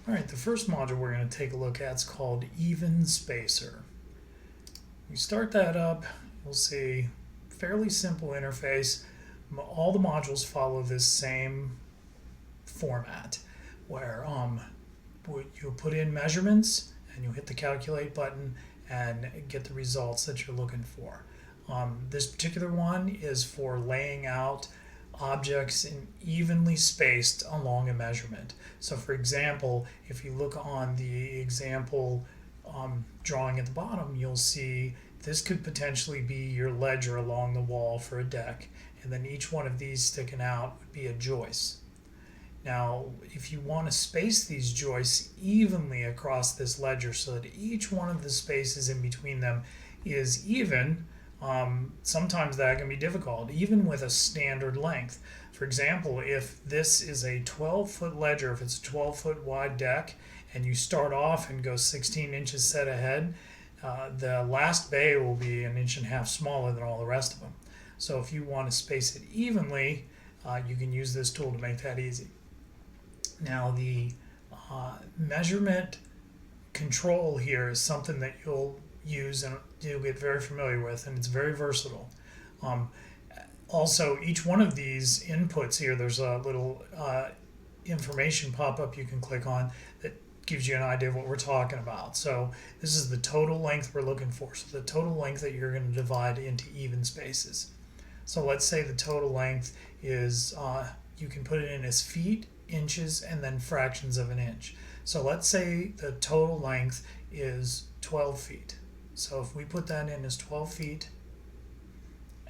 All right, the first module we're going to take a look at is called Even Spacer. We start that up, you'll see fairly simple interface. All the modules follow this same format where you'll put in measurements and you'll hit the calculate button and get the results that you're looking for. This particular one is for laying out objects in evenly spaced along a measurement. So for example, if you look on the example drawing at the bottom, you'll see this could potentially be your ledger along the wall for a deck, and then each one of these sticking out would be a joist. Now, if you want to space these joists evenly across this ledger so that each one of the spaces in between them is even, sometimes that can be difficult, even with a standard length. For example, if this is a 12-foot ledger, if it's a 12-foot wide deck, and you start off and go 16 inches set ahead, the last bay will be 1.5 inches smaller than all the rest of them. So if you want to space it evenly, you can use this tool to make that easy. Now the measurement control here is something that you'll use and you'll get very familiar with, and it's very versatile. Also, each one of these inputs here, there's a little information pop-up you can click on that gives you an idea of what we're talking about. So this is the total length we're looking for. So the total length that you're going to divide into even spaces. So let's say the total length is, you can put it in as feet, inches, and then fractions of an inch. So let's say the total length is 12 feet. So if we put that in as 12 feet,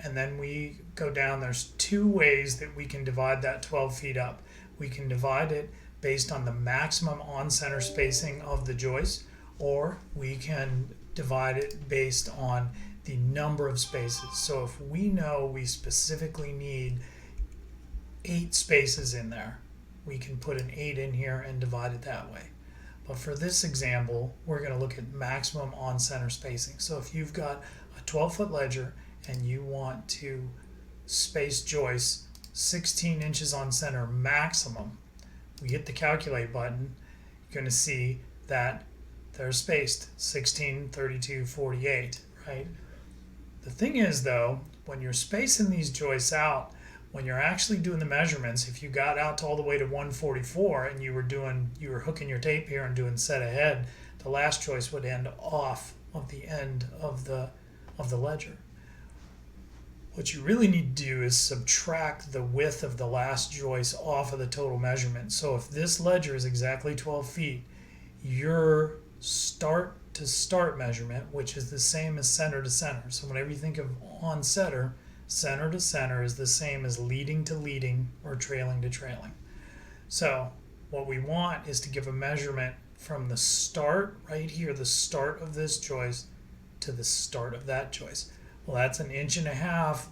and then we go down, there's two ways that we can divide that 12 feet up. We can divide it based on the maximum on-center spacing of the joist, or we can divide it based on the number of spaces. So if we know we specifically need 8 spaces in there, we can put an 8 in here and divide it that way. But for this example, we're going to look at maximum on-center spacing. So if you've got a 12-foot ledger and you want to space joists 16 inches on center maximum, we hit the calculate button, you're going to see that they're spaced 16, 32, 48, right? The thing is though, when you're spacing these joists out, when you're actually doing the measurements, if you got out to all the way to 144 and you were hooking your tape here and doing set ahead, the last joist would end off of the end of the ledger. What you really need to do is subtract the width of the last joist off of the total measurement. So if this ledger is exactly 12 feet, your start to start measurement, which is the same as center to center. So whenever you think of on center, center to center is the same as leading to leading or trailing to trailing. So what we want is to give a measurement from the start right here, the start of this joist, to the start of that joist. Well, that's 1.5 inches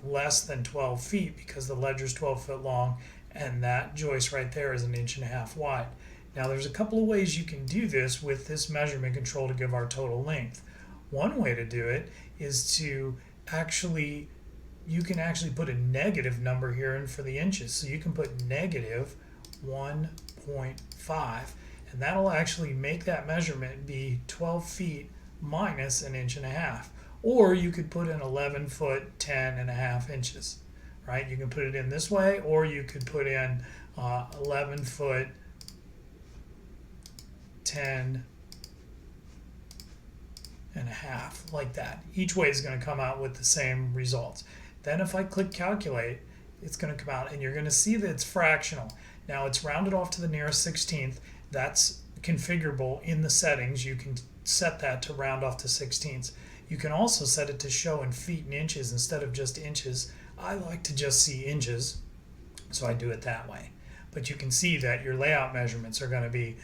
less than 12 feet because the ledger's 12 foot long and that joist right there is 1.5 inches wide. Now there's a couple of ways you can do this with this measurement control to give our total length. One way to do it is to you can actually put a negative number here in for the inches. So you can put negative 1.5, and that'll actually make that measurement be 12 feet minus 1.5 inches. Or you could put in 11 foot 10.5 inches, right? You can put it in this way, or you could put in 11 foot 10.5, like that. Each way is going to come out with the same results. Then if I click calculate, it's going to come out and you're going to see that it's fractional. Now it's rounded off to the nearest 16th. That's configurable in the settings. You can set that to round off to 16ths. You can also set it to show in feet and inches instead of just inches. I like to just see inches, so I do it that way. But you can see that your layout measurements are going to be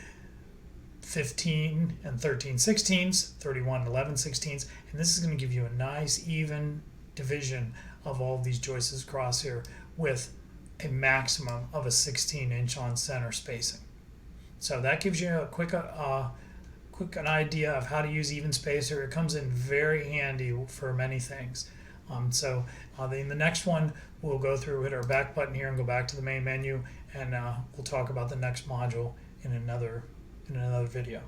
15 and 13/16, 31 and 11/16, and this is going to give you a nice even division of all of these joists across here with a maximum of a 16-inch on center spacing. So that gives you a quick an idea of how to use even spacer. It comes in very handy for many things. In the next one, we'll go through, hit our back button here and go back to the main menu, and we'll talk about the next module in another in another video.